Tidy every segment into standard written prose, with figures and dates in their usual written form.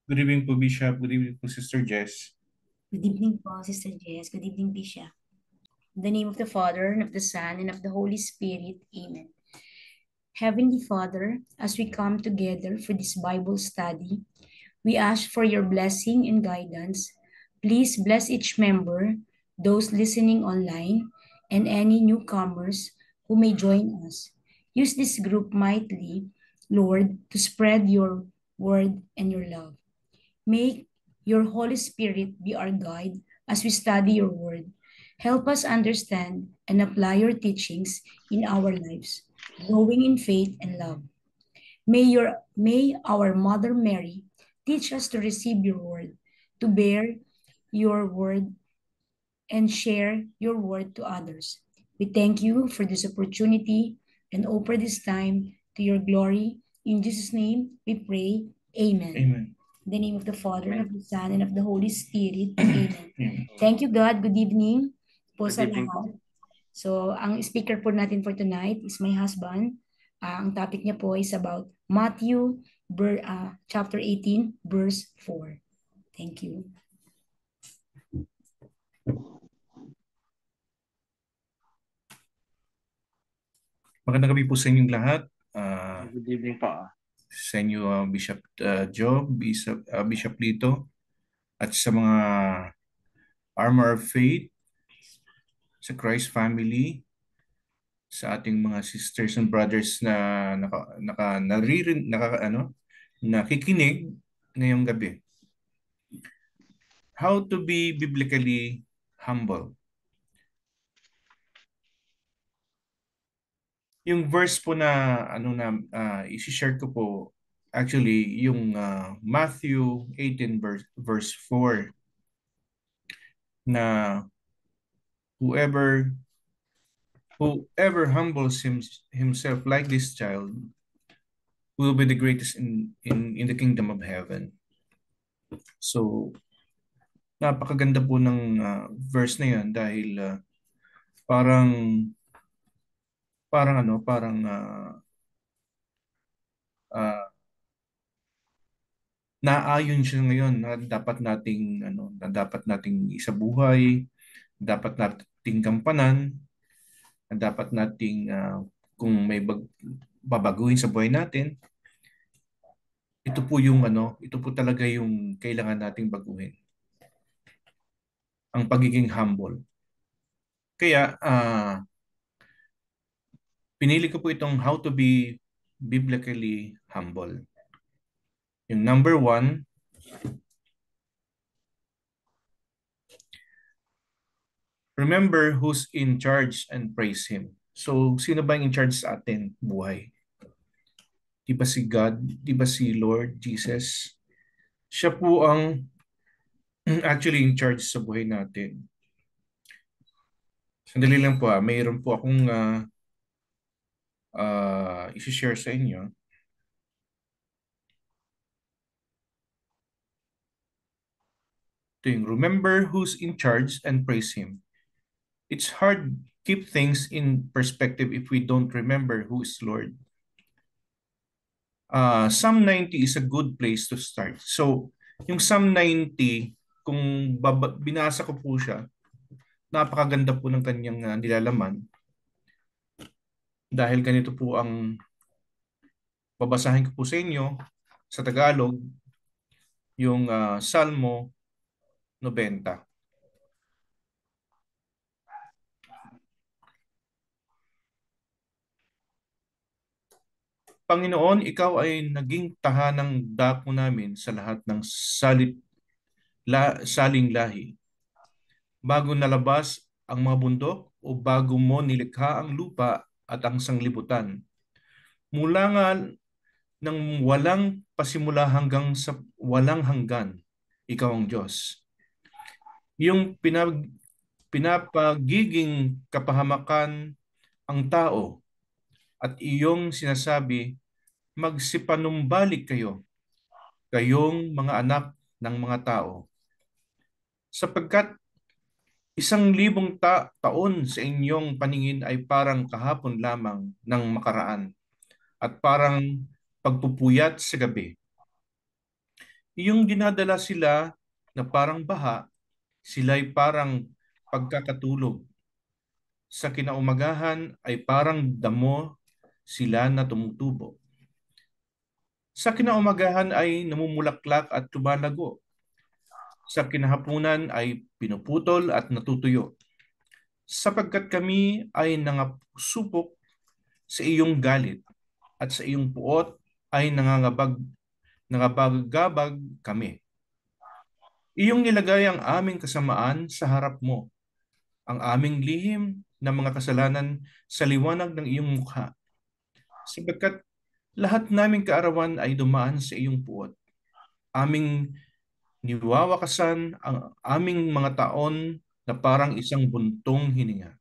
Good evening po, Bishop. Good evening po, Sister Jess. Good evening po, Sister Jess. Good evening, Bishop. In the name of the Father, and of the Son, and of the Holy Spirit. Amen. Heavenly Father, as we come together for this Bible study, we ask for your blessing and guidance. Please bless each member, those listening online, and any newcomers who may join us. Use this group mightily, Lord, to spread your word and your love. Make your Holy Spirit be our guide as we study your word. Help us understand and apply your teachings in our lives, growing in faith and love. May our Mother Mary teach us to receive your word, to bear your word and share your word to others. We thank you for this opportunity and offer this time to your glory. In Jesus' name we pray. Amen. Amen. In the name of the Father, and of the Son, and of the Holy Spirit. Amen. Amen. Thank you, God. Good evening po sa Good evening po. lahat. So, ang speaker po natin for tonight is my husband. Ang topic niya po is about Matthew chapter 18, verse 4. Thank you. Magandang gabi po sa inyong lahat. Good evening po. Sa inyo, Bishop Joe, Bishop Lito, at sa mga Armor of Faith, sa Christ Family, sa ating mga sisters and brothers na nakikinig ngayong gabi. How to be biblically humble. Yung verse po na i-share ko po, actually yung Matthew 18 verse 4 na whoever humbles himself like this child will be the greatest in the kingdom of heaven. So napakaganda po ng verse na yan dahil parang naayon siya ngayon na dapat nating isabuhay, dapat nating gampanan, na dapat nating kung may babaguhin sa buhay natin, ito po talaga yung kailangan nating baguhin. Ang pagiging humble. Kaya pinili ko po itong how to be biblically humble. Yung number 1, remember who's in charge and praise Him. So, sino ba yung in charge sa atin buhay? Di ba si God? Di ba si Lord Jesus? Siya po ang actually in charge sa buhay natin. Sandali lang po mayroon po akong isi-share sa inyo. Remember who's in charge and praise Him. It's hard to keep things in perspective if we don't remember who is Lord. Psalm 90 is a good place to start. So, yung Psalm 90, kung binasa ko po siya, napakaganda po ng kanyang nilalaman. Dahil ganito po ang babasahin ko po sa inyo sa Tagalog, yung Salmo 90. Panginoon, Ikaw ay naging tahanang dako namin sa lahat ng saling lahi. Bago nalabas ang mga bundok o bago mo nilikha ang lupa at ang sanglibutan. Mula nga ng walang pasimula hanggang sa walang hanggan, Ikaw ang Diyos. Yung pinapagiging kapahamakan ang tao at iyong sinasabi, magsipanumbalik kayo, kayong mga anak ng mga tao. Sapagkat 1,000 taon sa inyong paningin ay parang kahapon lamang ng makaraan at parang pagpupuyat sa gabi. Iyong dinadala sila na parang baha, sila'y parang pagkakatulog. Sa kinaumagahan ay parang damo sila na tumutubo. Sa kinaumagahan ay namumulaklak at lumalago. Sa kinahapunan ay pinuputol at natutuyo. Sapagkat kami ay nangasupok sa iyong galit at sa iyong puot ay nangabagabag kami. Iyong nilagay ang aming kasamaan sa harap mo, ang aming lihim na mga kasalanan sa liwanag ng iyong mukha. Sapagkat lahat naming kaarawan ay dumaan sa iyong puot. Aming niwawakasan ang aming mga taon na parang isang buntong hininga.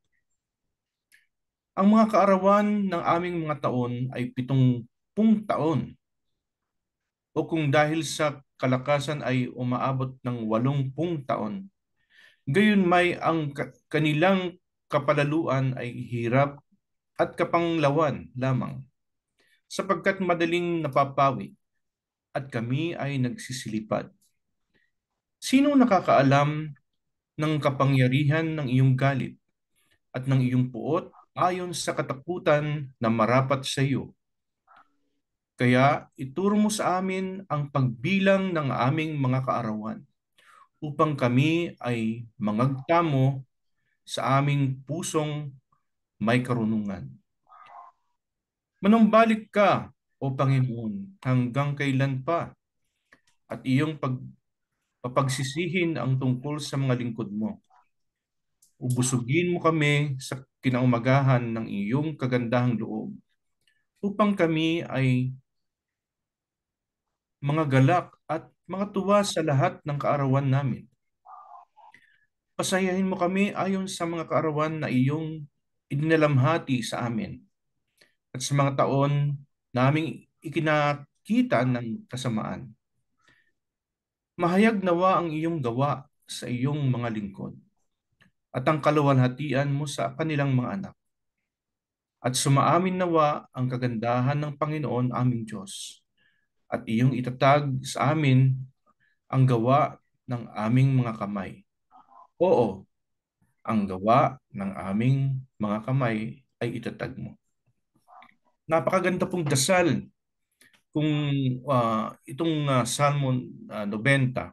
Ang mga kaarawan ng aming mga taon ay 70 taon, o kung dahil sa kalakasan ay umaabot ng 80 taon. Gayon may ang kanilang kapalaluan ay hirap at kapanglawan lamang, sapagkat madaling napapawi at kami ay nagsisilipad. Sino nakakaalam ng kapangyarihan ng iyong galit at ng iyong puot ayon sa katakutan na marapat sa iyo? Kaya ituro mo sa amin ang pagbilang ng aming mga kaarawan upang kami ay mangagtamo sa aming pusong may karunungan. Manumbalik ka, O Panginoon, hanggang kailan pa, at iyong papagsisihin ang tungkol sa mga lingkod mo. Ubusugin mo kami sa kinaumagahan ng iyong kagandahang loob, upang kami ay mga galak at mga tuwa sa lahat ng kaarawan namin. Pasayahin mo kami ayon sa mga kaarawan na iyong idinalamhati sa amin, at sa mga taon naming ikinakita ng kasamaan. Mahayag nawa ang iyong gawa sa iyong mga lingkod at ang kaluwalhatian mo sa kanilang mga anak. At sumaamin nawa ang kagandahan ng Panginoon aming Diyos, at iyong itatag sa amin ang gawa ng aming mga kamay. Oo, ang gawa ng aming mga kamay ay itatag mo. Napakaganda pong dasal kung itong Salmo 90,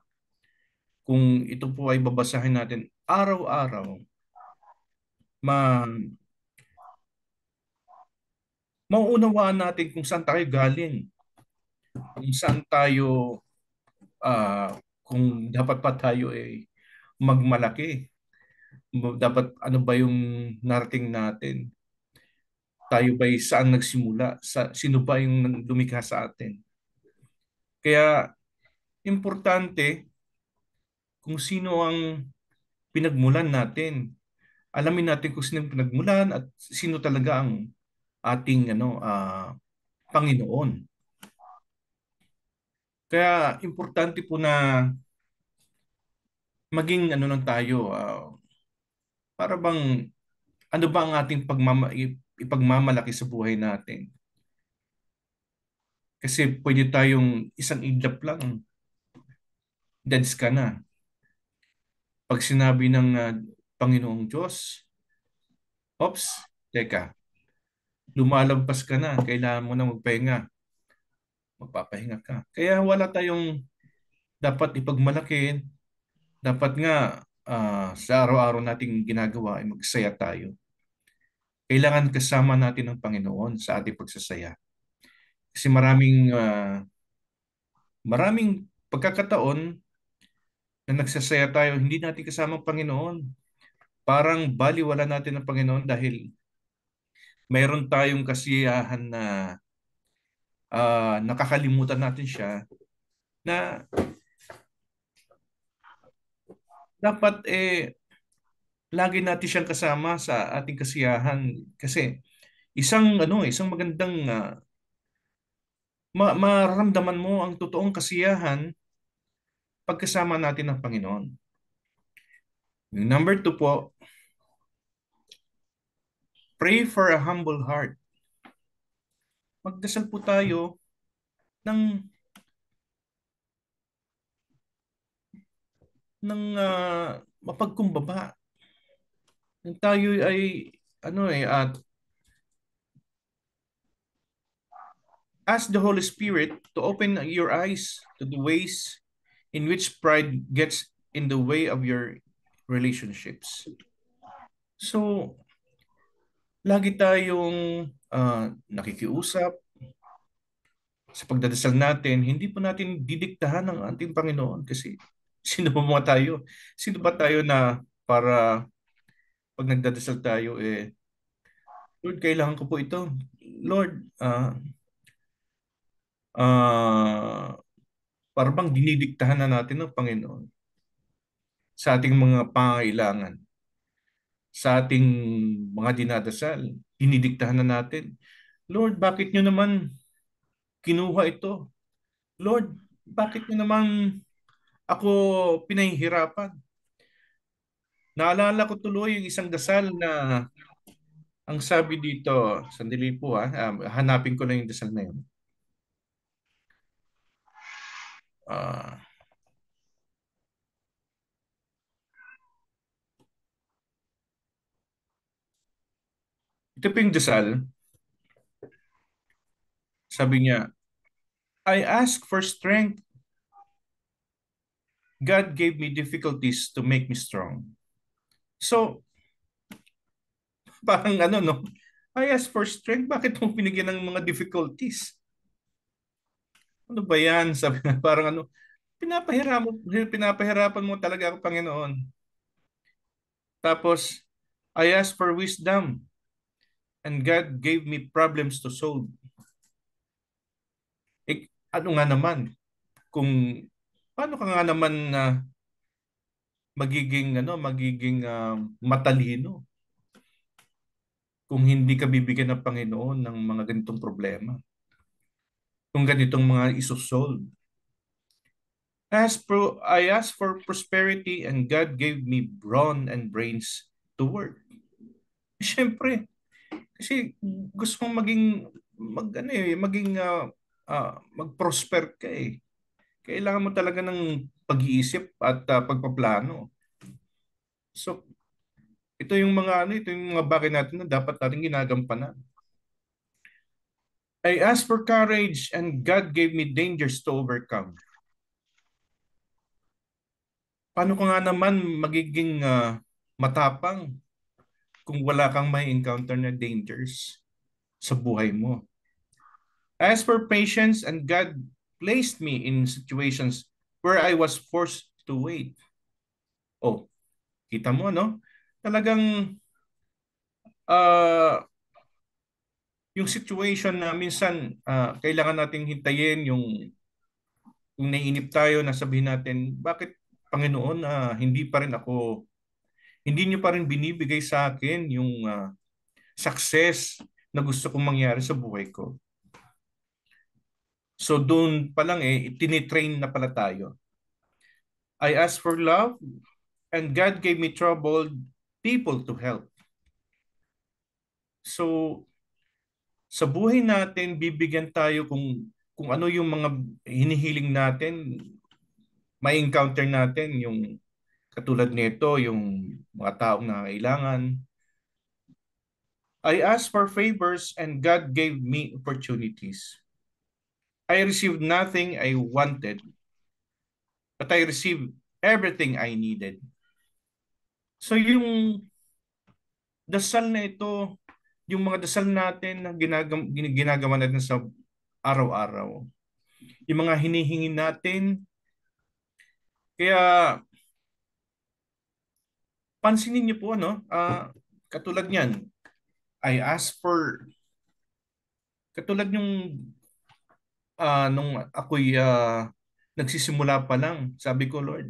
kung ito po ay babasahin natin araw-araw, mauunawaan natin kung saan tayo galing, kung saan tayo, kung dapat pa tayo ay magmalaki, dapat ano ba yung narating natin, tayo ba saan nagsimula, sino ba yung lumikha sa atin. Kaya importante kung sino ang pinagmulan natin. Alamin natin kung sino ang pinagmulan at sino talaga ang ating Panginoon. Kaya importante po na maging lang tayo, para bang ano ba ang ating ipagmamalaki sa buhay natin. Kasi pwede tayong isang iglap lang, deads ka na. Pag sinabi ng Panginoong Diyos, ops, teka, lumalagpas ka na, kailangan mo na magpahinga. Magpapahinga ka. Kaya wala tayong dapat ipagmalaki. Dapat nga sa araw-araw nating ginagawa ay magsaya tayo. Kailangan kasama natin ang Panginoon sa ating pagsasaya. Kasi maraming pagkakataon na nagsasaya tayo, hindi natin kasama ang Panginoon. Parang baliwala natin ang Panginoon dahil mayroon tayong kasiyahan na nakakalimutan natin siya, na dapat lagi natin siyang kasama sa ating kasiyahan. Kasi isang magandang mararamdaman mo ang totoong kasiyahan pagkasama natin ng Panginoon. Number 2 po, pray for a humble heart. Magdasal po tayo ng ng mapagkumbaba. Tayo ay at ask the Holy Spirit to open your eyes to the ways in which pride gets in the way of your relationships. So, lagi tayong nakikiusap sa pagdadasal natin. Hindi po natin didiktahan ng ating Panginoon kasi sino ba mga tayo? Sino ba tayo na para pag nagdadasal tayo, Lord, kailangan ko po ito. Lord, para bang dinidiktahan na natin ng Panginoon sa ating mga pangailangan, sa ating mga dinadasal, dinidiktahan na natin. Lord, bakit nyo naman kinuha ito? Lord, bakit nyo naman ako pinahihirapan? Naalala ko tuloy yung isang dasal na ang sabi dito, sandali po hanapin ko lang yung dasal na yun. Ah, ito po yung dasal. Sabi niya, I ask for strength. God gave me difficulties to make me strong. So, parang no? I ask for strength. Bakit mo binigyan ng mga difficulties? Ano ba yan? Sabi na parang pinapahirapan mo talaga ako, Panginoon. Tapos, I ask for wisdom and God gave me problems to solve. Ano nga naman? Kung paano ka nga naman magiging matalino kung hindi ka bibigyan ng Panginoon ng mga ganitong problema, kung ganitong mga isosolve. I asked for prosperity and God gave me brawn and brains to work. Siyempre, kasi gusto kong mag-prosper ka eh. Kailangan mo talaga ng pag-iisip at pagpaplano. So, ito yung mga bagay natin na dapat natin ginagampanan. I asked for courage and God gave me dangers to overcome. Paano ka nga naman magiging matapang kung wala kang may encounter na dangers sa buhay mo? I asked for patience and God placed me in situations where I was forced to wait. Oh, kita mo, no? Talagang yung situation na minsan kailangan nating hintayin yung naiinip tayo na sabihin natin, bakit Panginoon hindi niyo pa rin binibigay sa akin yung success na gusto kong mangyari sa buhay ko. So doon pa lang tinitrain na pala tayo. I asked for love and God gave me troubled people to help. So sa buhay natin, bibigyan tayo kung ano yung mga hinihiling natin, may encounter natin yung katulad nito, yung mga taong nangangailangan. I asked for favors and God gave me opportunities. I received nothing I wanted, but I received everything I needed. So yung dasal na ito, yung mga dasal natin na ginagawa natin sa araw-araw, yung mga hinihingi natin, kaya pansinin niyo po, katulad niyan, I ask for, katulad nung ako'y nagsisimula pa lang, sabi ko, Lord,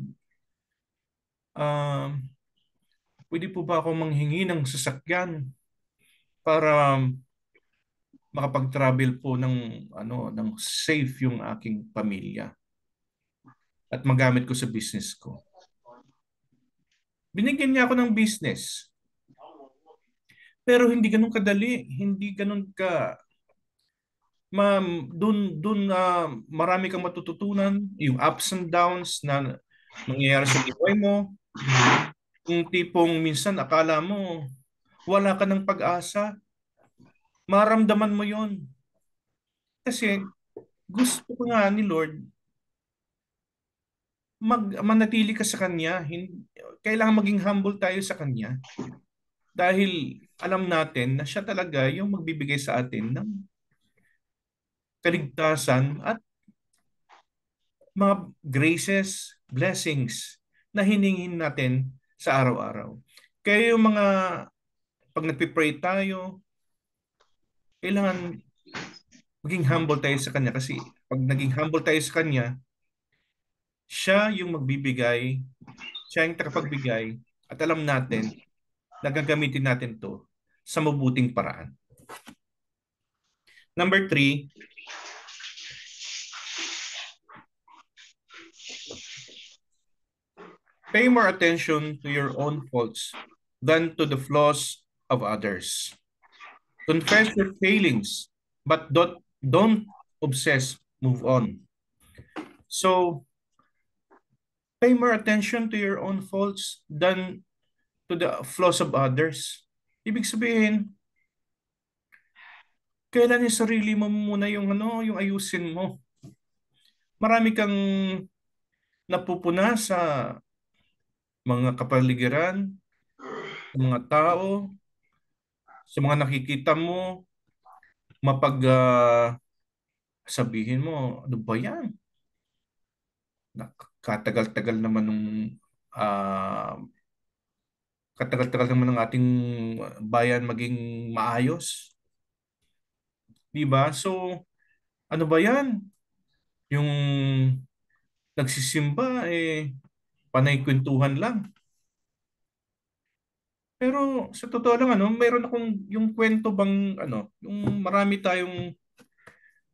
pwede po ba ako manghingi ng sasakyan para makapag-travel po ng safe yung aking pamilya at magamit ko sa business ko. Binigyan niya ako ng business. Pero hindi ganun kadali, hindi ganun ka doon marami kang matututunan, yung ups and downs na mangyayari sa buhay mo. Yung tipong minsan akala mo wala ka ng pag-asa, maramdaman mo yon. Kasi gusto ko nga ni Lord manatili ka sa Kanya. Kailangan maging humble tayo sa Kanya. Dahil alam natin na siya talaga yung magbibigay sa atin ng kaligtasan at mga graces, blessings na hiningin natin sa araw-araw. Kaya yung mga pag nagpipray tayo, kailangan maging humble tayo sa Kanya kasi pag naging humble tayo sa Kanya, siya yung magbibigay, siya yung tagapagbigay at alam natin na gagamitin natin to sa mabuting paraan. Number 3, pay more attention to your own faults than to the flaws of others. Confess your failings, but don't obsess, move on. So, pay more attention to your own faults than to the flaws of others. Ibig sabihin, kailan yung sarili mo muna yung yung ayusin mo. Marami kang napupuna sa mga kapaligiran, sa mga tao, sa mga nakikita mo, mapag sabihin mo, ano ba yan? Katagal-tagal naman nung ah, katagal-tagal naman ng ating bayan maging maayos. Di ba? So, ano ba yan? Yung nagsisimba, panay kwentuhan lang. Pero sa totoo lang, meron akong yung kwento bang, yung marami tayong,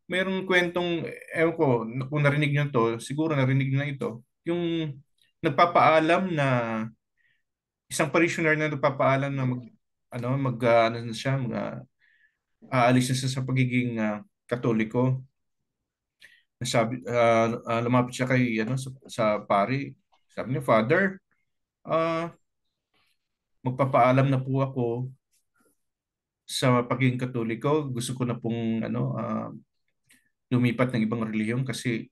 merong kwentong, ewan ko, kung narinig nyo to, siguro narinig nyo na ito, yung nagpapaalam na, isang parishioner na nagpapaalam na ano na siya, aalis na siya sa pagiging Katoliko. Lumapit siya kay sa pari. Sabi niya, Father, ah, magpapaalam na po ako sa pagiging Katoliko. Gusto ko na pong lumipat ng ibang relihiyon kasi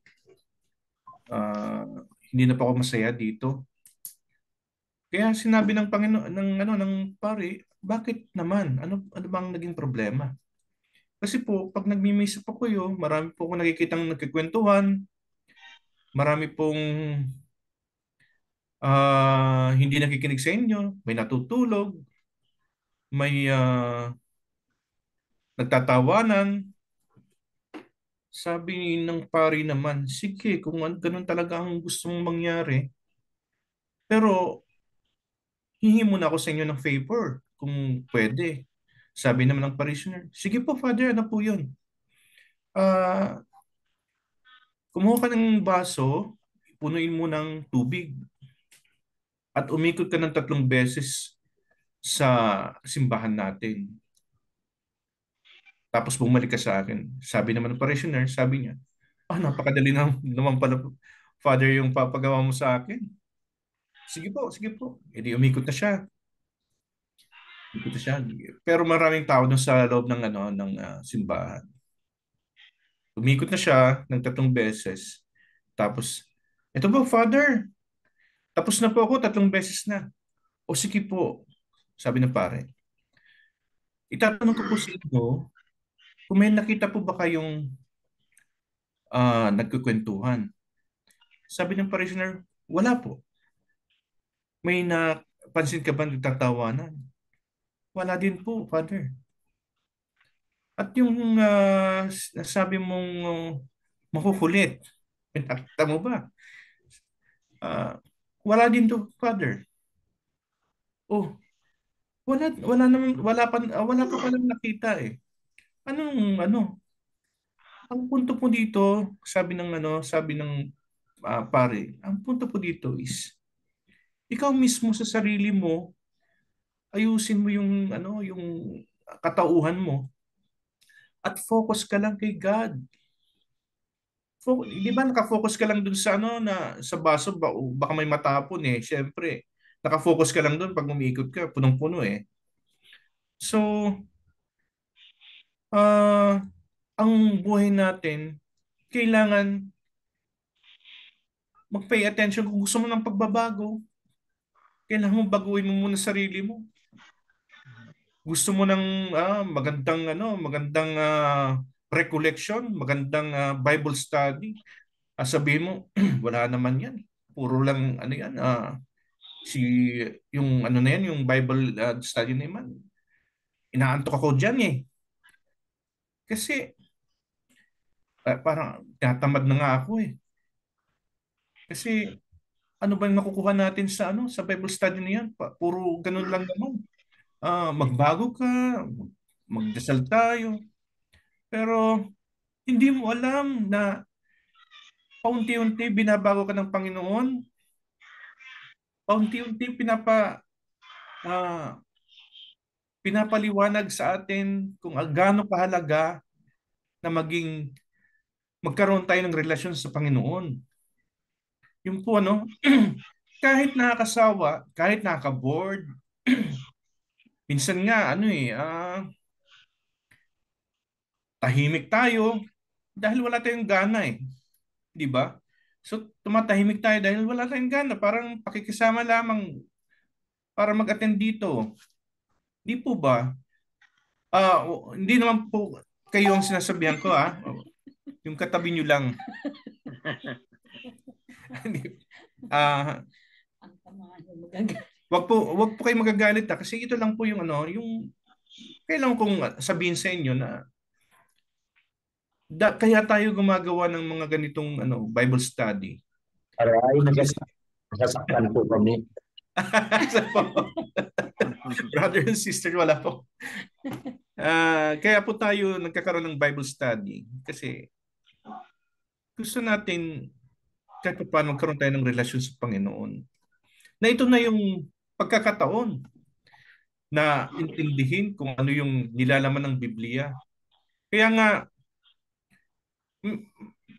ah, hindi na po ako masaya dito. Kaya sinabi ng Panginoon ng pari, bakit naman? Ano bang naging problema? Kasi po, pag nagmi-misa po kayo, marami po akong nakikitang nagkikwentuhan, marami pong hindi nakikinig sa inyo, may natutulog, may nagtatawanan. Sabi ng pari naman, sige, kung ganun talaga ang gusto mong mangyari, pero hihingi muna ako sa inyo ng favor, kung pwede. Sabi naman ng parishioner, sige po, Father, ano po yun? Ah, kumuha ka ng baso, punuin mo ng tubig, at umikot ka ng 3 beses sa simbahan natin. Tapos bumalik ka sa akin. Sabi naman ng parishioner, sabi niya, napakadali naman pala, Father, yung papagawa mo sa akin. Sige po, sige po. E di umikot na siya. Umikot na siya. Pero maraming tao doon sa loob ng simbahan. Umikot na siya ng 3 beses. Tapos, ito ba, Father? Tapos na po ako, 3 beses na. O sige po, sabi ng pare. Itatanong ko po sa inyo, kung may nakita po ba kayong nagkukwentuhan? Sabi ng parishioner, wala po. May napansin ka ba nagtatawanan? Wala din po, Father. At yung sabi mong makukulit, nakita mo ba? Wala din to, Father. Oh, wala ka palang nakita eh. Ano? Ang punto po dito, sabi ng pare, ang punto po dito is ikaw mismo sa sarili mo, ayusin mo yung katauhan mo at focus ka lang kay God. Di ba nakafocus ka lang dun sa ano na sa baso baka may matapon eh. Syempre, nakafocus ka lang dun pag umiikot ka, punong-puno eh. So, ah ang buhay natin kailangan mag-pay attention kung gusto mo ng pagbabago. Kailangan mo baguhin mo muna sarili mo. Gusto mo ng magandang recollection, magandang Bible study. Sabihin mo, wala naman 'yan. Puro lang ano 'yan, si yung ano na 'yan, yung Bible study na 'yan. Inaantok ako diyan eh. Kasi parang tinatamad na nga ako eh. Kasi ano ba yung nakukuha natin sa sa Bible study na 'yan? Puro ganun lang naman. Magbago ka, magdasal tayo. Pero hindi mo alam na paunti-unti binabago ka ng Panginoon. Paunti-unti ah, pinapaliwanag sa atin kung gaano kahalaga na magkaroon tayo ng relasyon sa Panginoon. Yung po kahit nakakasawa, kahit nakaka-bored, minsan nga tahimik tayo dahil wala tayong gana eh. Di ba? So, tumatahimik tayo dahil wala tayong gana. Parang pakikisama lamang para mag-attend dito. Di po ba? Hindi naman po kayo ang sinasabihan ko Yung katabi nyo lang. Ah, Ang tamaan mo magagalit. wag po kayo magagalit kasi ito lang po yung yung kailangan kong sabihin sa inyo na kaya tayo gumagawa ng mga ganitong Bible study. Aray, nasasaktan po kami. Brother and sister, wala po. Kaya po tayo nagkakaroon ng Bible study kasi gusto natin kahit paano magkaroon tayo ng relasyon sa Panginoon. Na ito na yung pagkakataon na intindihin kung ano yung nilalaman ng Biblia. Kaya nga,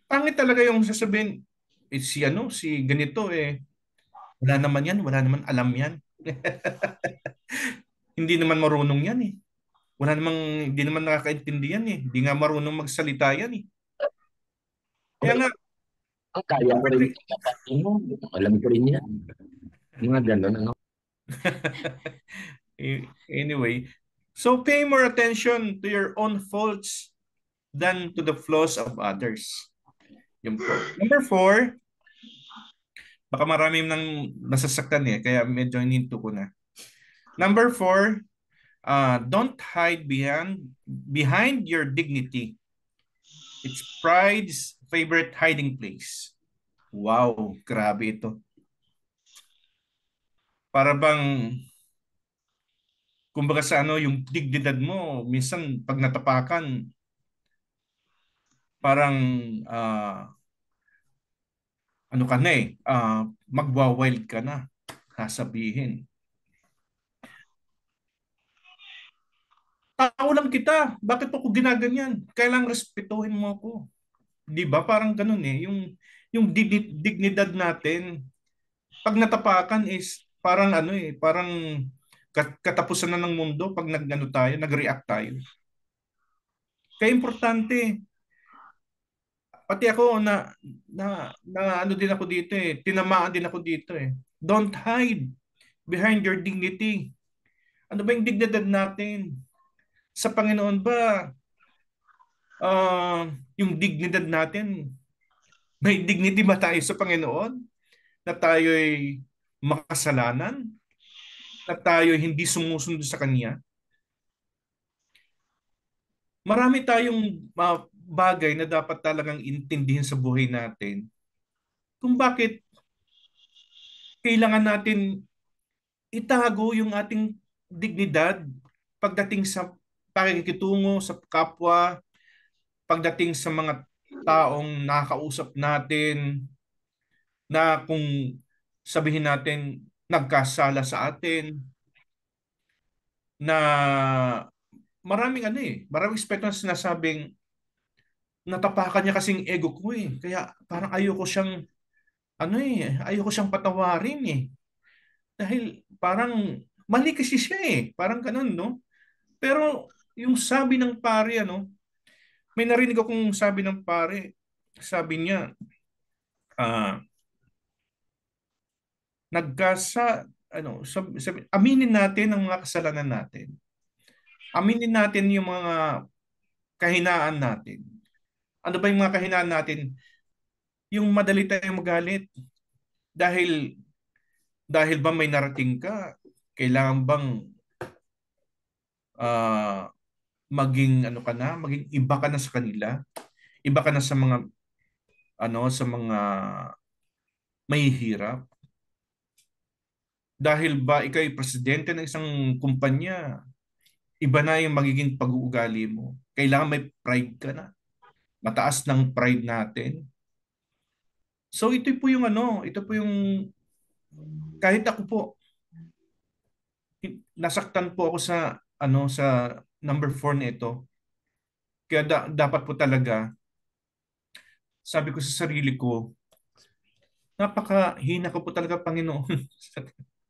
pangit talaga yung sasabihin, si ganito wala naman yan, wala naman alam yan. Hindi naman marunong yan eh. Hindi naman nakakaintindi yan eh. Hindi nga marunong magsalita yan eh. Kaya nga, Ang kaya ko rin alam ko rin yan. Mga gano'n, ano? Anyway, so pay more attention to your own faults than to the flaws of others. Yun po. Number 4, baka marami nang nasasaktan kaya medyo hininto ko na. Number 4, don't hide behind your dignity. It's pride's favorite hiding place. Wow, grabe ito. Para bang kumbaga sa yung dignidad mo, minsan pag natapakan, parang ano ka na magwa-wild ka na, sasabihin. Tao lang kita, bakit ako ginaganyan? Kailangang respetuhin mo ako. Di ba? Parang ganun eh. Yung dignidad natin, pag natapakan is parang parang katapusan na ng mundo pag nag-react tayo. Kaya importante, pati ako na ano din ako dito tinamaan din ako dito Don't hide behind your dignity. Ano ba yung dignidad natin? Sa Panginoon ba, yung dignidad natin, may dignity ba tayo sa Panginoon? Na tayo'y makasalanan? Na tayo'y hindi sumusunod sa Kanya? Marami tayong bagay na dapat talagang intindihin sa buhay natin kung bakit kailangan natin itago yung ating dignidad pagdating sa pakikitungo sa kapwa, pagdating sa mga taong nakakausap natin na kung sabihin natin nagkasala sa atin na maraming maraming aspekto na sinasabing natapakan niya kasing ego ko eh. Kaya parang ayoko siyang, ayoko siyang patawarin eh. Dahil parang mali kasi siya eh. Parang ganun, no? Pero yung sabi ng pare, may narinig akong sabi ng pare. Sabi niya, ah, aminin natin ang mga kasalanan natin. Aminin natin yung mga kahinaan natin. Ano ba yung mga kahinaan natin? Yung madali tayong magalit. Dahil, dahil ba may narating ka? Kailangan bang ah, maging ano ka na, maging iba ka na sa kanila? Iba ka na sa mga sa mga mahihirap? Dahil ba ikaw ay presidente ng isang kumpanya, iba na yung magiging pag-uugali mo. Kailangan may pride ka na. Mataas ng pride natin. So ito po yung ito po yung kahit ako po nasaktan po ako sa sa number 4 na ito. Kaya dapat po talaga sabi ko sa sarili ko, napakahina ko po talaga, Panginoon.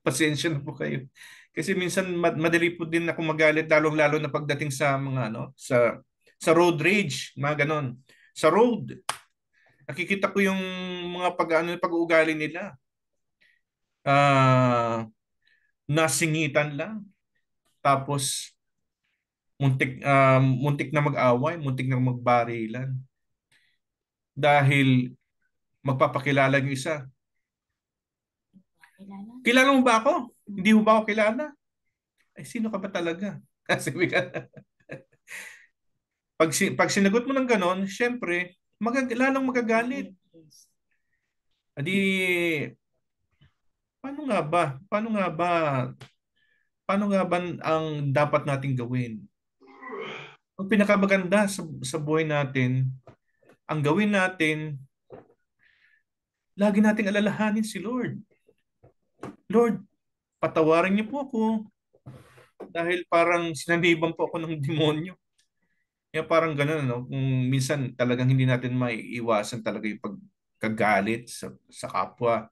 Pasensya na po kayo. Kasi minsan madali po din ako magalit, lalong-lalo na pagdating sa mga sa road rage, mga ganon. Sa road, nakikita ko yung mga pag-uugali nila. Nasingitan lang. Tapos muntik na mag-away, muntik na magbarilan. Dahil magpapakilala yung isa. Kilala mo ba ako? Hindi mo ba ako kilala? Ay, sino ka ba talaga? Kasi pag sinagot mo ng ganon, syempre, lalong magagalit. Adi, paano nga ba? Paano nga ba ang dapat nating gawin? Ang pinakamaganda sa buhay natin, ang gawin natin, lagi nating alalahanin si Lord. Lord, patawarin niyo po ako dahil parang sinaniban po ako ng demonyo. Kaya parang gano'n, no? Kung minsan talagang hindi natin maiiwasan talaga yung pagkagalit sa kapwa.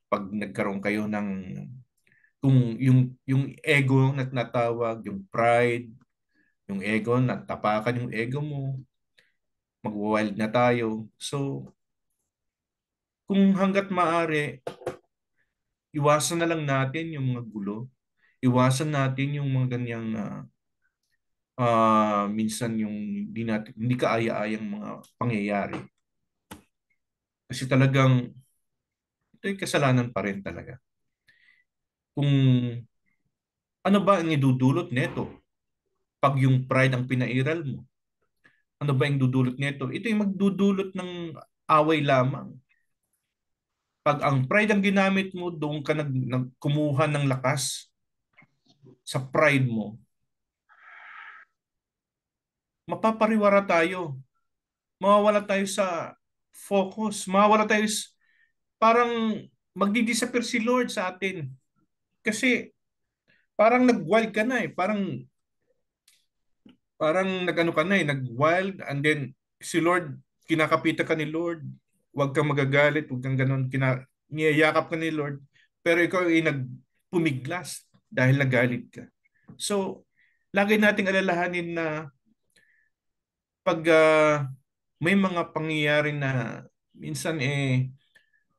Pag nagkaroon kayo ng, kung yung ego na natawag, yung pride, yung ego, natapakan yung ego mo, mag-wild na tayo. So, kung hanggat maaari, iwasan na lang natin yung mga gulo. Iwasan natin yung mga ganyang minsan yung hindi kaaya-ayang mga pangyayari. Kasi talagang ito yung kasalanan pa rin talaga. Kung ano ba ang idudulot nito? Pag yung pride ang pinairal mo, ano ba yung dudulot nito? Ito yung magdudulot ng away lamang. Pag ang pride ang ginamit mo, doon ka kumuha ng lakas sa pride mo, mapapariwara tayo. Mawawala tayo sa focus. Mawawala tayo parang magdi-disappear si Lord sa atin. Kasi parang nag-wild ka na eh. Parang nag-ano ka na eh. Nag-wild and then si Lord, kinakapita ka ni Lord. Huwag kang magagalit, huwag kang ganun. Niyayakap ka ni Lord. Pero ikaw ay nagpumiglas dahil nagalit ka. So, lagi nating alalahanin na pag may mga pangyayari na minsan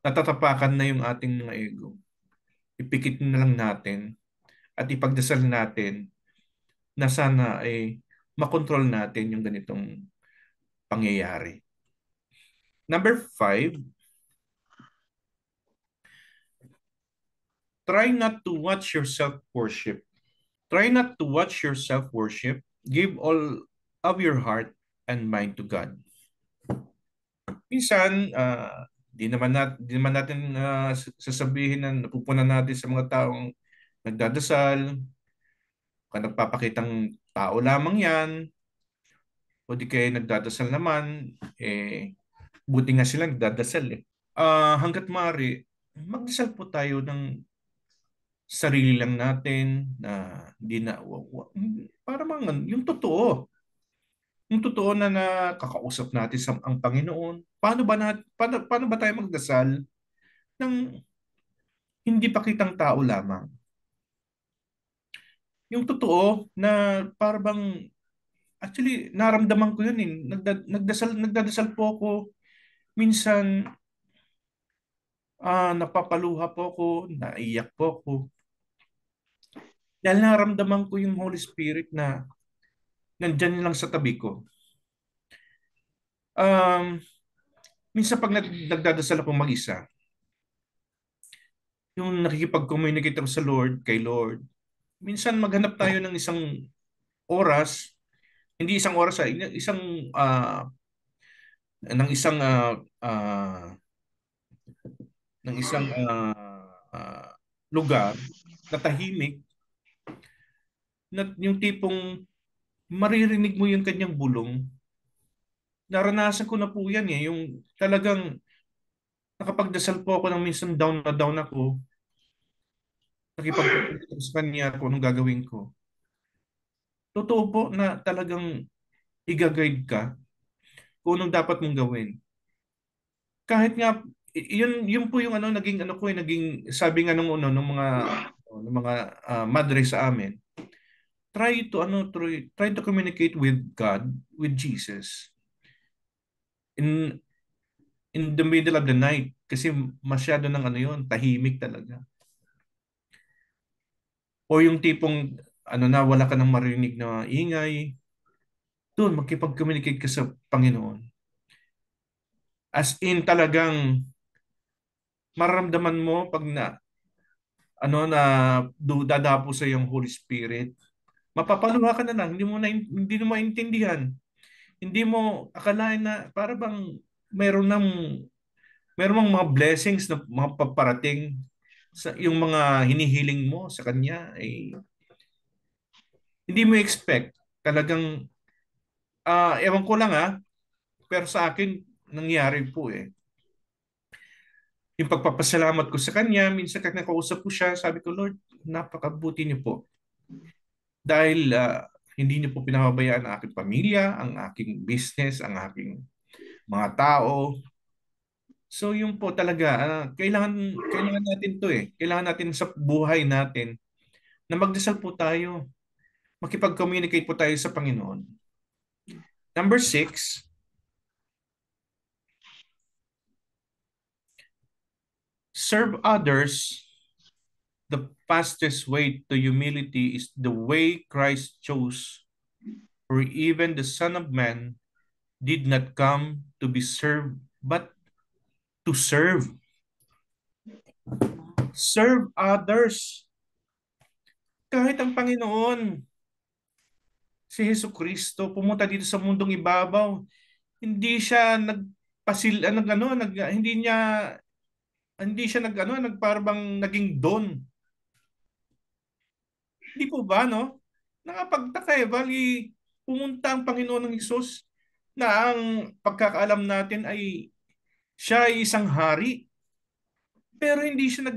natatapakan na yung ating mga ego, ipikit na lang natin at ipagdasal natin na sana makontrol natin yung ganitong pangyayari. Number 5, try not to watch yourself worship. Try not to watch yourself worship. Give all of your heart and mind to God. Minsan, di naman natin sasabihin na napupunan natin sa mga taong nagdadasal, kung nagpapakitang tao lamang yan, o di kaya nagdadasal naman, buti nga sila nagdadasal eh. Hanggat maaari, magdasal po tayo ng sarili lang natin na hindi na para mang yung totoo. Yung totoo na nakakausap natin ang Panginoon. Paano ba tayo magdasal ng hindi pa kitang tao lamang? Yung totoo na para bang actually naramdaman ko yun eh. Nagdadasal po ako minsan, napapaluha po ako, naiyak po ako. Dahil naramdaman ko yung Holy Spirit na nandyan lang sa tabi ko. Um, Minsan pag nagdadasal ako mag-isa, yung nakikipag-communicate ako sa Lord, kay Lord, minsan maghanap tayo ng isang oras, hindi isang oras, isang, ng isang, ng isang lugar na tahimik, na yung tipong maririnig mo yung kanyang bulong. Naranasan ko na po yan eh, yung talagang nakapagdasal po ako ng minsan down na down ako, nakipag sa kanya kung anong gagawin ko. Totoo po na talagang i-guide ka kung anong dapat mong gawin. Kahit nga, yun po yung naging ko naging sabi nga ng mga madre sa amin, try to communicate with God, with Jesus in the middle of the night kasi masyado ng yun, tahimik talaga. O yung tipong na wala ka nang marinig na ingay, doon makipag-communicate ka sa Panginoon. As in talagang mararamdaman mo pag na dadapo sa yung Holy Spirit. Mapapaluha ka na lang, hindi mo maintindihan. Hindi mo akalain na para bang meron ng meron mga blessings na mga paparating sa yung mga hinihiling mo sa kanya ay hindi mo expect. Talagang ewan ko lang pero sa akin nangyari po eh. Yung pagpapasalamat ko sa kanya, minsan kahit nakausap ko siya, sabi ko, Lord, napakabuti niyo po. Dahil hindi niyo po pinababayaan ang aking pamilya, ang aking business, ang aking mga tao. So yun po talaga, kailangan natin to eh. Kailangan natin sa buhay natin na magdasal po tayo. Makipag-communicate po tayo sa Panginoon. Number 6, serve others. The fastest way to humility is the way Christ chose. For even the Son of Man did not come to be served, but to serve. Serve others. Kahit ang Panginoon, si Hesus Kristo, pumunta dito sa mundong ibabaw, hindi siya hindi siya nagparbang naging don. Hindi po ba, no? Nakapagtaka bali pumunta ang Panginoon ng Hesus na ang pagkakaalam natin ay siya ay isang hari. Pero hindi siya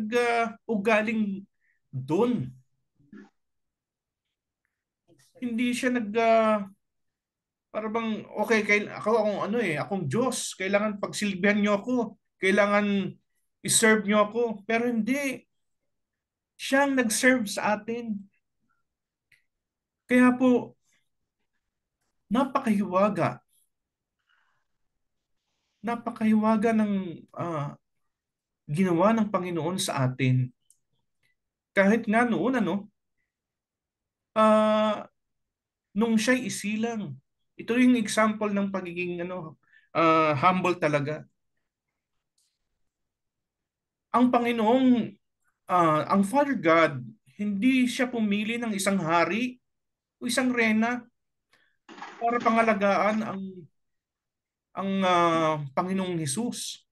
ugaling doon. Hindi siya para bang okay akong Diyos, kailangan pagsilbihan niyo ako, kailangan i-serve niyo ako. Pero hindi. Siyang nag-serve sa atin. Kaya po napakahiwaga. Napakahiwaga ng ginawa ng Panginoon sa atin. Kahit nga noon nung siya'y isilang. Ito yung example ng pagiging humble talaga. Ang Panginoong ang Father God, hindi siya pumili ng isang hari o isang reyna para pangalagaan ang Panginoong Hesus.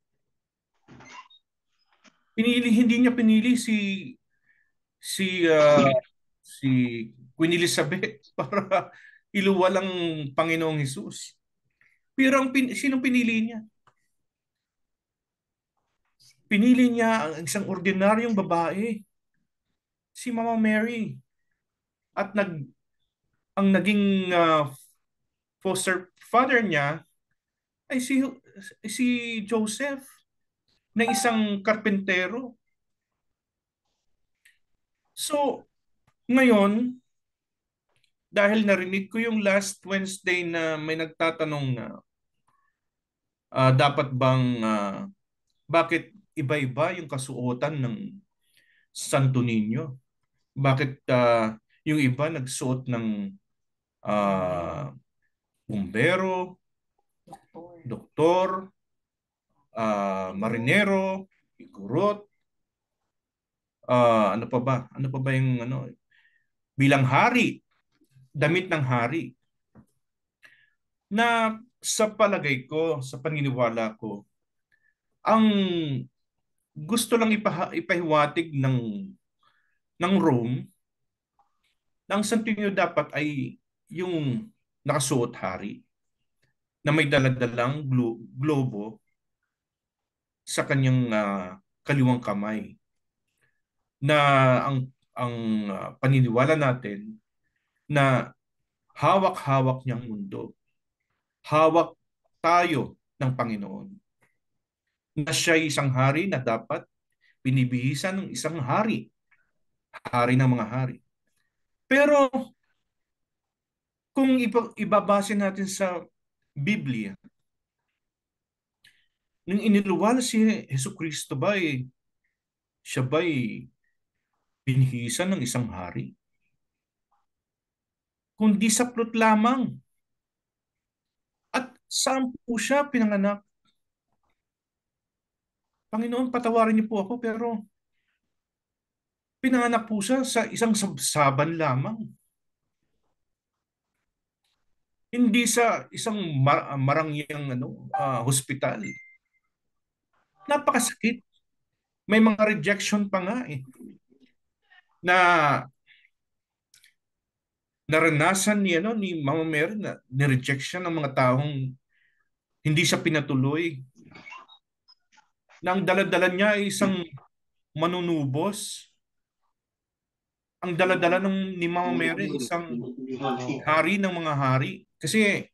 Hindi niya pinili si si Queen Elizabeth para iluwal ang Panginoong Hesus. Pero sinong pinili niya? Pinili niya ang isang ordinaryong babae, si Mama Mary. At ang naging foster father niya ay si Joseph na isang karpentero. So, ngayon, dahil narinig ko yung last Wednesday na may nagtatanong na dapat bang bakit iba-iba yung kasuotan ng Santo Niño? Bakit yung iba nagsuot ng bumbero, doktor, marinero, gurot, ano pa ba? Ano pa ba yung bilang hari, damit ng hari. Na sa palagay ko, sa paniniwala ko, ang gusto lang ipahiwatig ng Rome, ng Santo Niño dapat ay yung nakasuot hari na may daladalang globo sa kanyang kaliwang kamay, na ang paniniwala natin na hawak-hawak niyang mundo. Hawak tayo ng Panginoon. Na siya isang hari na dapat binibihisan ng isang hari. Hari ng mga hari. Pero kung ibabase natin sa Biblia, nung iniluwal si Jesucristo siya ba'y binihisan ng isang hari? Kundi saplot lamang. At saan po siya pinanganak? Panginoon, patawarin niyo po ako, pero pinanganak po siya sa isang sabsaban lamang. Hindi sa isang marangyang hospital. Napakasakit. May mga rejection pa nga na naranasan ni Mama Mary na ni-rejection ng mga taong hindi siya pinatuloy. Nang daladala niya ay isang manunubos. Ang daladala ni Mama Mary isang hari ng mga hari. Kasi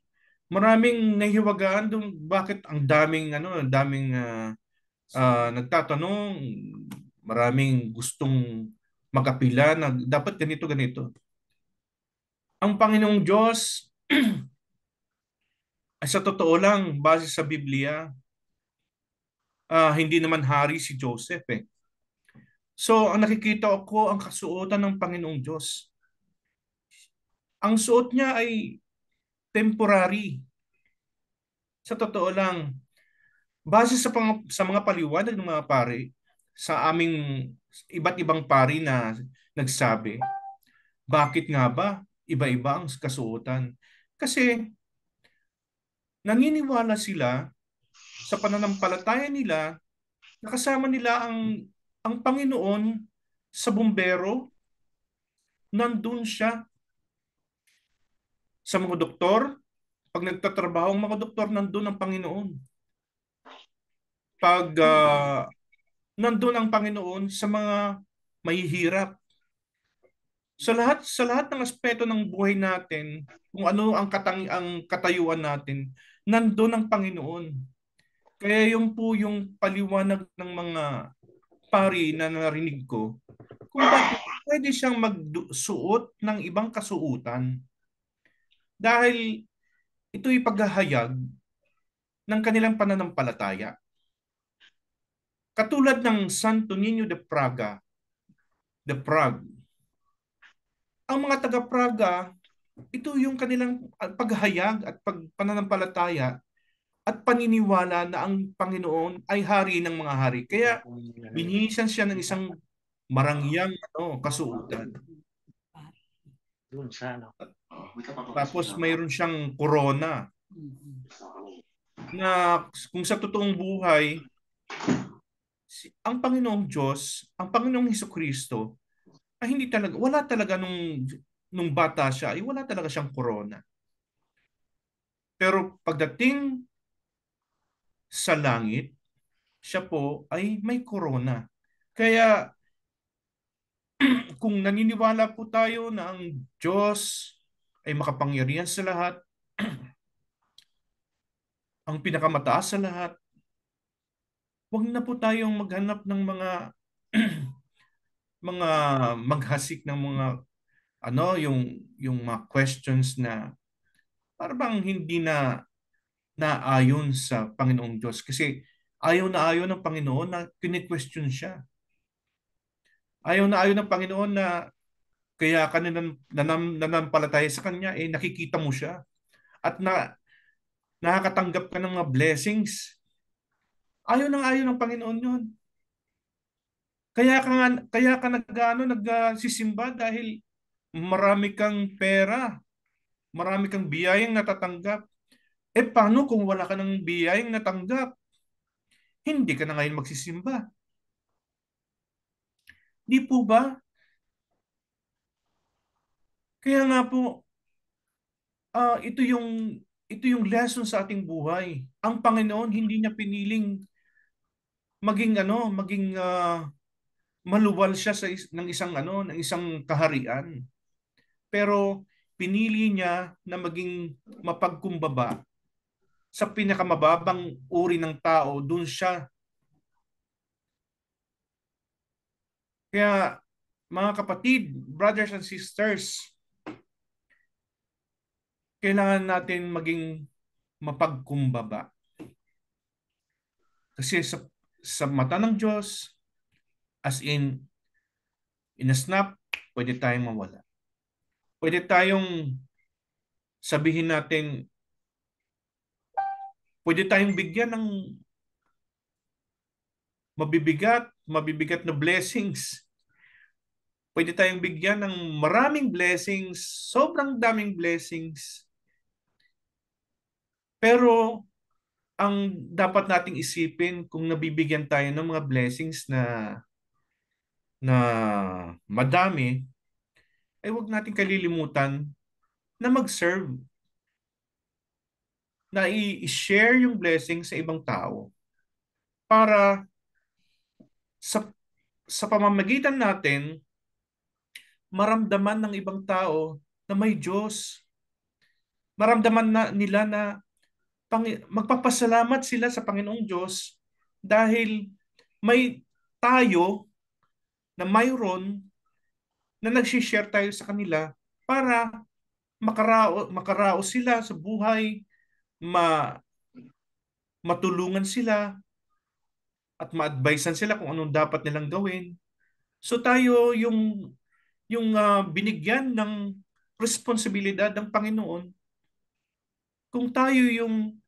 maraming nahiwagaan doon bakit ang daming nagtatanong, maraming gustong magapila na dapat ganito. Ang Panginoong Diyos ay sa totoo lang, base sa Biblia, hindi naman hari si Joseph eh. So, ang nakikita ko ang kasuotan ng Panginoong Diyos. Ang suot niya ay temporary. Sa totoo lang, base sa mga paliwanag ng mga pari, sa aming iba't ibang pari na nagsabi, bakit nga ba iba-iba ang kasuotan? Kasi naniniwala sila sa pananampalataya nila na kasama nila ang Panginoon sa bumbero, nandun siya. Sa mga doktor, pag nagtatrabaho ang mga doktor, nandun ang Panginoon. Pag nandun ang Panginoon sa mga mahihirap. Sa lahat ng aspeto ng buhay natin, kung ano ang katayuan natin, nandun ang Panginoon. Kaya yun po yung paliwanag ng mga pari na narinig ko, kung bakit pwede siyang magsuot ng ibang kasuutan. Dahil ito'y paghahayag ng kanilang pananampalataya. Katulad ng Santo Niño de Praga, de Prague. Ang mga taga-Praga, ito yung kanilang paghahayag at pananampalataya at paniniwala na ang Panginoon ay hari ng mga hari. Kaya binihisan siya ng isang marangyang kasuotan. Tapos mayroon siyang korona na kung sa totoong buhay, ang Panginoong Diyos, ang Panginoong Hesukristo, ay wala talaga nung bata siya, ay wala talaga siyang korona. Pero pagdating sa langit, siya po ay may korona. Kaya kung naniniwala po tayo na ang Diyos ay makapangyarihan sa lahat, ang pinakamataas sa lahat. Huwag na po tayong maghanap ng mga mga maghasik ng mga yung mga questions na para bang hindi na naayon sa Panginoong Diyos. Kasi ayaw na ayaw ng Panginoon na kini-question siya. Ayaw na ayaw ng Panginoon na kaya ka nanampalataya sa Kanya, nakikita mo siya. At nakakatanggap ka ng mga blessings. Ayaw na ayaw ng Panginoon yun. Kaya ka nagsisimba dahil marami kang pera, marami kang biyayang natatanggap. Paano kung wala ka ng biyayang natanggap? Hindi ka na ngayon magsisimba. Di po ba? Kaya nga po, ito yung lesson sa ating buhay. Ang Panginoon hindi niya piniling maging maluwal siya ng isang kaharian. Pero pinili niya na maging mapagkumbaba sa pinakamababang uri ng tao, doon siya. Kaya mga kapatid, brothers and sisters, kailangan natin maging mapagkumbaba. Kasi sa mata ng Diyos, as in a snap, pwede tayong mawala. Pwede tayong sabihin natin, pwede tayong bigyan ng mabibigat na blessings. Pwede tayong bigyan ng maraming blessings, sobrang daming blessings. Pero ang dapat nating isipin kung nabibigyan tayo ng mga blessings na madami, ay huwag natin kalilimutan na mag-serve, na i-share yung blessing sa ibang tao para sa pamamagitan natin maramdaman ng ibang tao na may Diyos. Maramdaman nila na magpapasalamat sila sa Panginoong Diyos dahil may tayo na mayroon na nag-share tayo sa kanila para makaraos sila sa buhay, matulungan sila at ma-advisean sila kung anong dapat nilang gawin. So tayo yung binigyan ng responsibilidad ng Panginoon kung tayo yung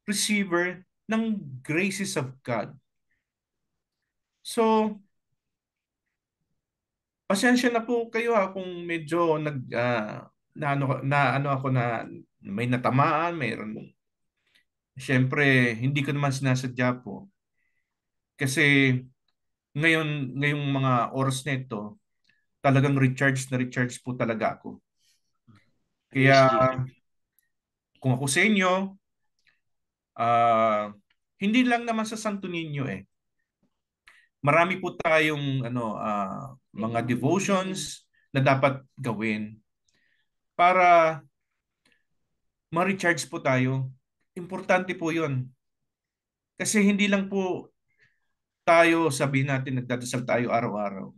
receiver ng graces of God. So, pasensya na po kayo kung medyo may natamaan, mayroon. Siyempre, hindi ko naman sinasadya po. Kasi ngayong mga oras na ito, talagang recharge po talaga ako. Kaya kung ako sa inyo, hindi lang naman sa Santo Niño marami po tayong mga devotions na dapat gawin para ma-recharge po tayo. Importante po 'yon. Kasi hindi lang po tayo, sabihin natin, nagdadasal tayo araw-araw.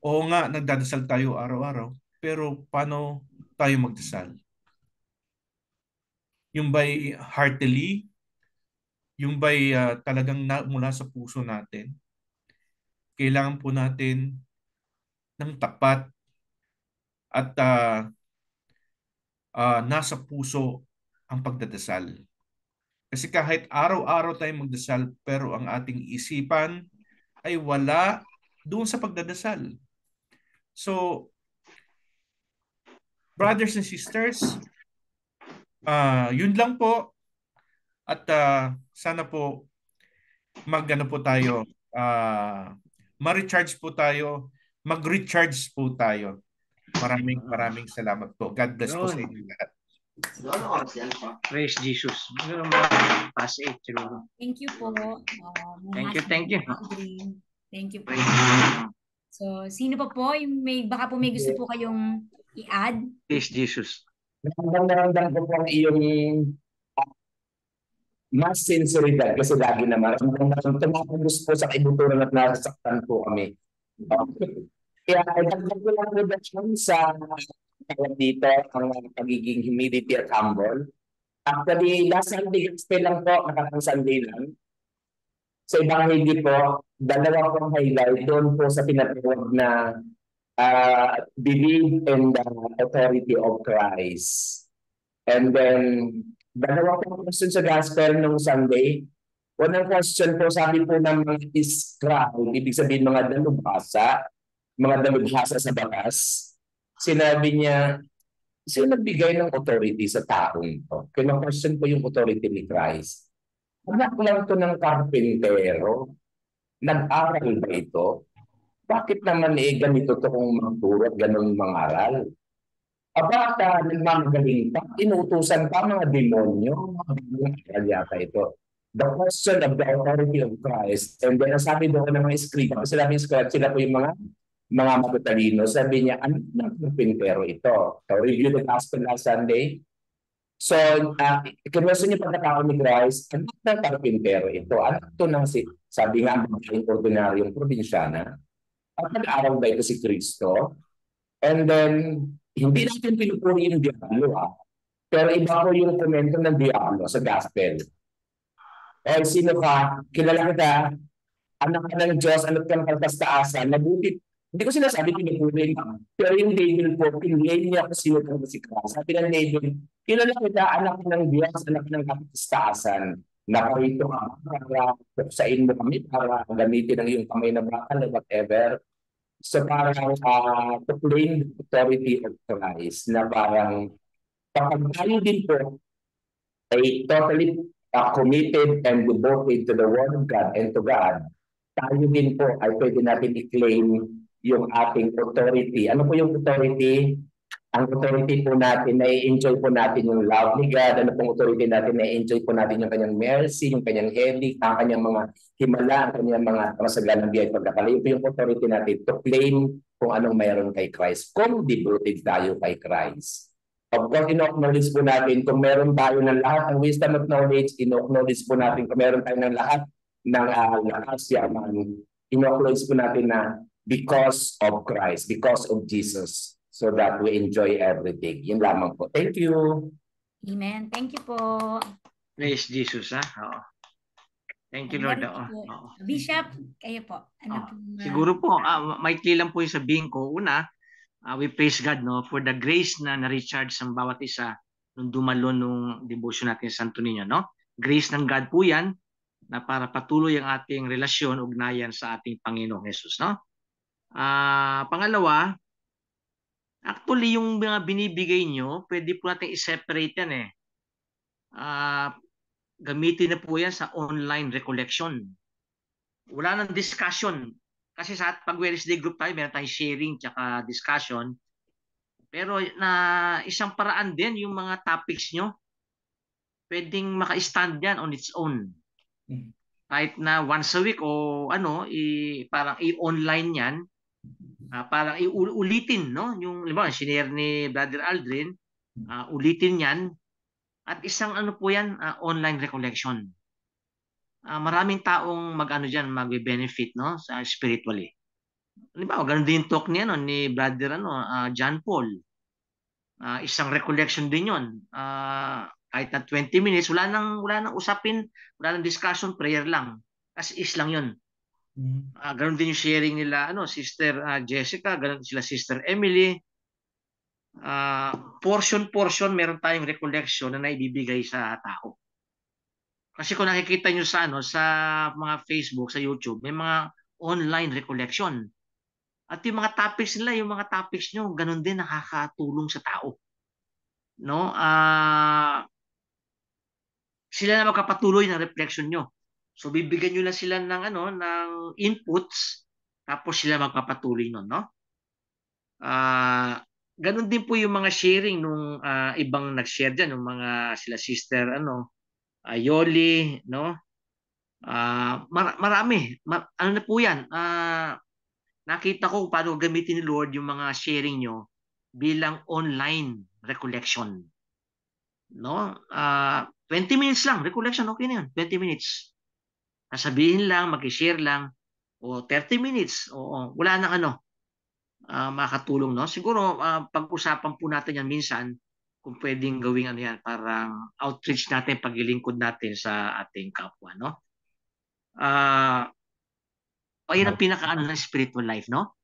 Oo nga, nagdadasal tayo araw-araw, pero paano tayo magdasal? Yung by heartily, yung by talagang mula sa puso natin. Kailangan po natin ng tapat at nasa puso ang pagdadasal. Kasi kahit araw-araw tayong magdasal, pero ang ating isipan ay wala doon sa pagdadasal. So, brothers and sisters, yun lang po. At sana po po tayo, ma-recharge po tayo, mag-recharge po tayo. Maraming salamat po. God bless po sa inyo lahat. Praise Jesus. Thank you po. Thank you. Thank you po. So, sino pa po? Baka po may gusto po kayong i-add? Praise Jesus. Naramdaman ko po ang iyong mas sinseridad kasi lagi naman tumatagos po sa kaibuturan at nasasaktan po kami. Kaya dagdag ko lang po dyan sa tawag dito ang pagiging humility at humble. Actually, last Sunday gospel lang po, nakakang Sunday lang. Sa Ebanghelyo po, dalawa pong highlight doon po sa tinatawag na believe in the authority of Christ. And then, dalawa pong question sa gospel nung Sunday. Unang question po, sabi po ng mga scribe, ibig sabihin mga dalubhasa sa batas. Sinabi niya, sino nagbigay ng authority sa taong to? Kino-question po yung authority ni Christ. Anak lang to ng karpintero. Nag-aral ba ito? Bakit naman ganito to kung magturo at ganun mangaral? Abata, nagmamagaling pa, inutusan pa mga demonyo, mga yata ito. The question of the authority of Christ. And then, sabi doon ng mga scribe, kasi sabi ng scribe, sila po yung mga matatalino. Sabi niya, ano ng karpintero ito? So, review the gospel last Sunday. So, kinwestiyon niyo pagkatao ni Christ, ano ng karpintero ito? Ano ito ng sabi nga, ang ordinaryong probinsyana? At nag-aaral ba ito si Kristo? And then, hindi natin pinupuri yung diablo, ha? Pero iba po yung komento ng diablo sa gospel. Eh, sino ka? Kilala kita? Anak ka ng Diyos, anak ka ng kalpastaasan, mabuti. Hindi ko sinasabi pinupuri ka. Pero yung label po, pinlay niya kung sino ka si Christ. Sabi ng label, kilala kita, anak ka ng Diyos, anak ka ng kalpastaasan. Nakarito ka para tuksain mo kami, para gamitin ang iyong kamay na bakal or whatever. So parang to claim the authority of Christ na parang kapag tayo din po ay totally committed and devoted to the Word of God and to God, tayo din po ay pwede natin i-claim yung ating authority. Ano po yung authority? Ang authority po natin, na-enjoy po natin yung love ni God. Ano pong authority natin, na-enjoy po natin yung kanyang mercy, yung kanyang healing, ang kanyang mga himala, ang kanyang mga masaganang biyay pagkakalayo. Ito yung authority natin to claim kung anong mayroon kay Christ. Kung devoted tayo kay Christ. Of course, ino-acknowledge po natin kung meron tayo ng lahat ng wisdom of knowledge, ino-acknowledge po natin kung meron tayo ng lahat ng lakas yaman. Ino-acknowledge po natin na because of Christ, because of Jesus, so that we enjoy everything. Yun lamang po. Thank you. Amen. Thank you po. Praise Jesus, ha? Oo. Thank you, Lord. Bishop, kayo po. Ano po? Siguro po, maikli lang po yung sabihin ko. Una, we praise God, no, for the grace na na-recharge ang bawat isa nung dumalo nung devotion natin sa Santo Niño, no? Grace ng God po yan na para patuloy ang ating relasyon, ugnayan sa ating Panginoong Jesus, no? Pangalawa, actually, yung mga binibigay nyo, pwede po natin i-separate yan eh. Gamitin na po yan sa online recollection. Wala nang discussion. Kasi sa pag Wednesday group tayo, meron tayong sharing tsaka discussion. Pero na isang paraan din, yung mga topics nyo, pwedeng maka-stand yan on its own. Kahit na once a week o parang i-online yan, parang iulitin, no? Yung, sinare ni Brother Aldrin, ulitin yan. At isang po yan, online recollection. Maraming taong magbe-benefit, no, sa spiritually. Halimbawa, ganun din yung talk ni Brother John Paul. Isang recollection din yun. Kahit na 20 minutes, wala nang usapin, wala nang discussion, prayer lang. As is lang yun. Ganun din yung sharing nila, Sister Jessica, ganun sila Sister Emily. Portion meron tayong recollection na naibibigay sa tao. Kasi kung nakikita nyo sa mga Facebook, sa YouTube, may mga online recollection. At yung mga topics nila, yung mga topics nyo, ganun din nakakatulong sa tao. No? Sila na magkapatuloy ng reflection nyo. So bibigyan nyo lang sila ng inputs, tapos sila magpapatuloy nun, no? Ganun din po yung mga sharing nung ibang nag-share dyan, yung mga sila Sister Yoli, no? Marami. Na po yan? Nakita ko paano gamitin ni Lord yung mga sharing nyo bilang online recollection. No? 20 minutes lang, recollection, okay na yun. 20 minutes. Sasabihin lang, mag-share lang, o 30 minutes, o wala nang makakatulong, no? Siguro, pag-usapan po natin yan minsan, kung pwedeng gawing parang outreach natin, paglilingkod natin sa ating kapwa, no? Ayun ang pinaka-ano ng spiritual life, no?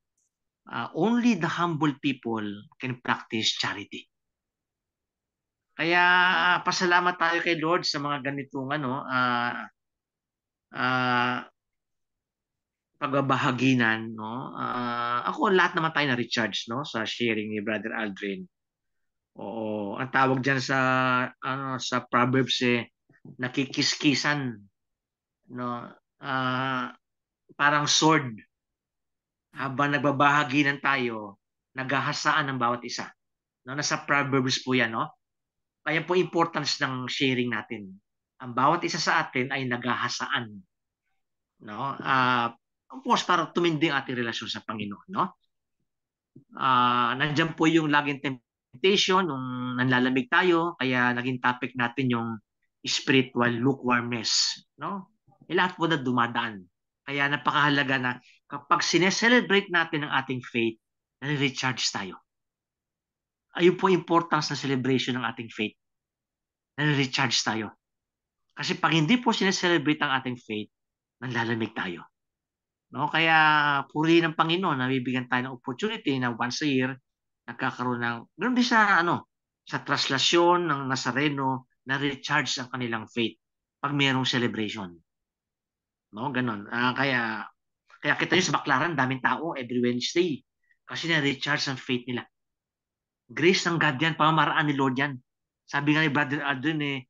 Only the humble people can practice charity. Kaya pasalamat tayo kay Lord sa mga ganitong pagbabahaginan, no? Ako lahat naman tayo na recharge, no, sa sharing ni Brother Aldrin. Oo, ang tawag diyan sa sa Proverbs nakikiskisan, no? Parang sword. Habang nagbabahaginan tayo, naghahasaan ng bawat isa. No, nasa Proverbs po 'yan, no? Kaya po importance ng sharing natin. Ang bawat isa sa atin ay naghahasaan, no? Of course, para tumindi ang ating relasyon sa Panginoon, no? Nandiyan po yung laging temptation nung nanlalamig tayo, kaya naging topic natin yung spiritual lukewarmness, no? Lahat po na dumadaan. Kaya napakahalaga na kapag sineselebrate natin ang ating faith, nare-recharge tayo. Ayun po importance ng celebration ng ating faith. Nare-recharge tayo. Kasi pag hindi po sineselebrate ang ating faith, nanlalamig tayo. No? Kaya puri ng Panginoon, nabibigyan tayo ng opportunity na once a year, nagkakaroon ng, ganoon din sa traslasyon ng Nazareno, na-recharge ang kanilang faith pag mayroong celebration. No, ganon. Kaya kita nyo sa Baclaran, daming tao every Wednesday. Kasi na-recharge ang faith nila. Grace ng God yan, pamamaraan ni Lord yan. Sabi nga ni Brother Aldrin,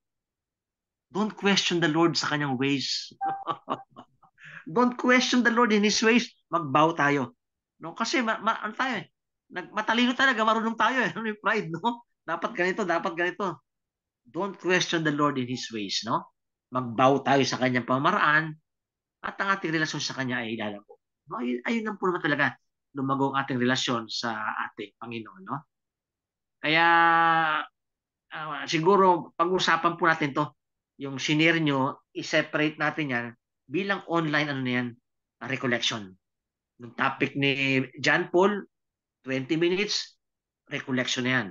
don't question the Lord sa kanyang ways. Don't question the Lord in His ways. Magbow tayo. No? Kasi ano tayo matalino talaga, marunong tayo Ano yung pride, no? Dapat ganito, dapat ganito. Don't question the Lord in His ways, no? Magbow tayo sa kanyang pamamaraan at ang ating relasyon sa kanya ay ilalago. No? Ayun lang po naman talaga lumago ang ating relasyon sa ating Panginoon, no? Kaya siguro pag-usapan po natin to, yung shinare nyo, i-separate natin yan bilang online recollection. Yung topic ni John Paul, 20 minutes, recollection na yan.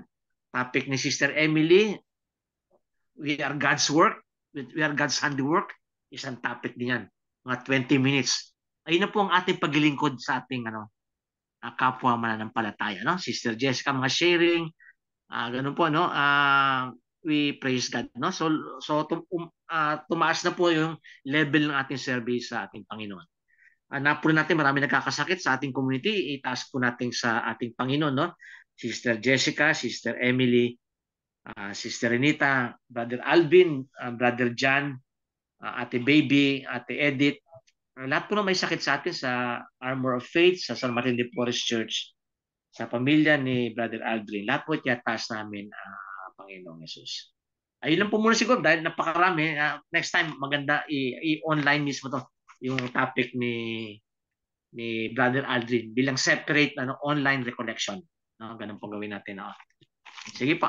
Topic ni Sister Emily, we are God's work, we are God's handiwork, isang topic din yan. Mga 20 minutes. Ayun na po ang ating paglilingkod sa ating kapwa mananampalataya. No? Sister Jessica, mga sharing, ganun po, no? We praise God, no? So tumaas na po yung level ng ating service sa ating Panginoon. Napuno natin marami nagkakasakit sa ating community, itaas po natin sa ating Panginoon, no? Sister Jessica, Sister Emily, Sister Renita, Brother Alvin, Brother John, Ate Baby, Ate Edith, lahat po na may sakit sa atin sa Armor of Faith, sa San Martin de Porres Church, sa pamilya ni Brother Aldrin. Lahat po itataas namin, Panginoong Jesus. Ayun lang po muna siguro dahil napakarami. Next time, maganda i-online mismo to yung topic ni Brother Aldrin bilang separate online recollection. Ganun po gawin natin. Sige po.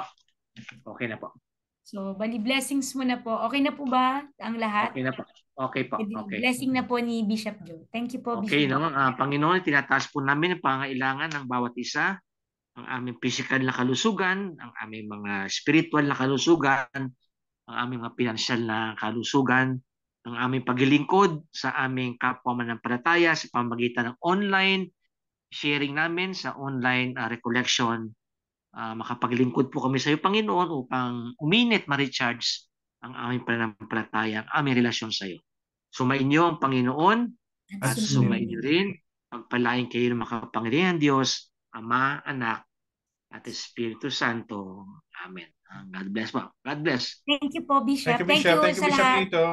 Okay na po. So, bali blessings mo na po. Okay na po ba ang lahat? Okay na po. Okay po. Okay. Blessing na po ni Bishop Joe. Thank you po, Okay, Bishop. Panginoon, tinataas po namin ang pangailangan ng bawat isa, ang aming physical na kalusugan, ang aming mga spiritual na kalusugan, ang aming mga pinansyal na kalusugan, ang aming paglilingkod sa aming kapwa mananampalataya sa pamamagitan ng online sharing namin sa online recollection. Makapaglingkod po kami sa iyo, Panginoon, upang uminit, ma-recharge ang aming pananampalataya, ang aming relasyon sa iyo. Sumainyo ang Panginoon at sumainyo rin. Pagpalain kayo ng makapangyarihan Diyos, Ama, Anak, at Espiritu Santo. Amen. God bless po. God bless. Thank you po, Bishop. Thank you, Bishop. Thank you, sa Bishop lahat. Tito.